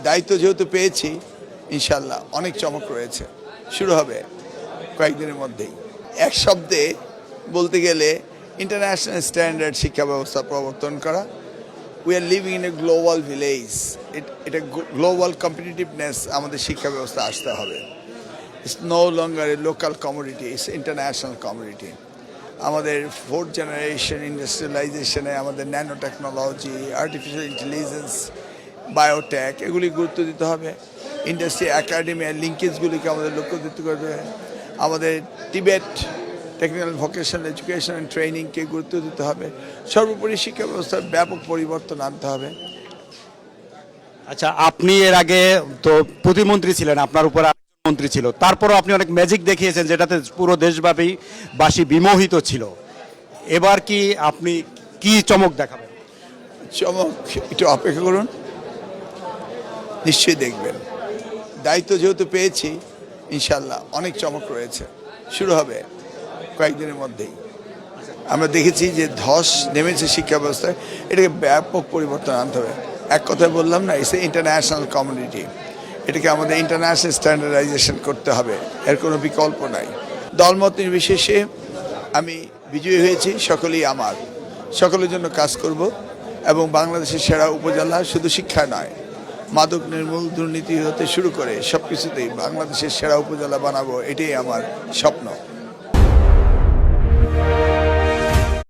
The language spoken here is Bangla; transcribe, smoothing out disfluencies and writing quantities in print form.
দায়িত্ব যেহেতু পেয়েছি, ইনশাল্লাহ অনেক চমক রয়েছে, শুরু হবে কয়েকদিনের মধ্যেই। এক শব্দে বলতে গেলে ইন্টারন্যাশনাল স্ট্যান্ডার্ড শিক্ষা ব্যবস্থা প্রবর্তন করা। We are living in a global village. এটা গ্লোবাল কম্পিটিটিভনেস আমাদের শিক্ষা ব্যবস্থা আসতে হবে। It's no longer a local commodity, it's international commodity. আমাদের ফোর্থ জেনারেশন ইন্ডাস্ট্রিয়ালাইজেশনে আমাদের nano technology, artificial intelligence, biotech এগুলি গুরুত্ব দিতে হবে। ইন্ডাস্ট্রি একাডেমি আর লিঙ্কেজগুলিকে আমাদের লক্ষ্য দিতে হবে। আমাদের টিবেট টেকনিক্যাল ভোকেশনাল এডুকেশন অ্যান্ড ট্রেনিংকে গুরুত্ব দিতে হবে। সর্বোপরি শিক্ষা ব্যবস্থার ব্যাপক পরিবর্তন আনতে হবে। আচ্ছা, আপনি এর আগে তো প্রতিমন্ত্রী ছিলেন, আপনার উপর আরেকজন মন্ত্রী ছিল, তারপরও আপনি অনেক ম্যাজিক দেখিয়েছেন যেটাতে পুরো দেশব্যাপী বাসী বিমোহিত ছিল। এবার কি আপনি কি চমক দেখাবেন? চমক একটু অপেক্ষা করুন, নিশ্চয়ই দেখবেন। দায়িত্ব যেহেতু পেয়েছি, ইনশাল্লাহ অনেক চমক রয়েছে, শুরু হবে কয়েকদিনের মধ্যেই। আমরা দেখেছি যে ধস নেমেছে শিক্ষা ব্যবস্থায়, এটাকে ব্যাপক পরিবর্তন আনতে হবে। এক কথায় বললাম না, ইটস এ ইন্টারন্যাশনাল কমিউনিটি। এটাকে আমাদের ইন্টারন্যাশনাল স্ট্যান্ডার্ডাইজেশন করতে হবে, এর কোনো বিকল্প নাই। দলমত নির্বিশেষে আমি বিজয়ী হয়েছি, সকলেই আমার, সকলের জন্য কাজ করব এবং বাংলাদেশের সেরা উপজেলা শুধু শিক্ষা নয়, মাদক নির্মূল, দুর্নীতি হতে শুরু করে সব কিছুতেই বাংলাদেশের সেরা উপজেলা বানাবো, এটাই আমার স্বপ্ন।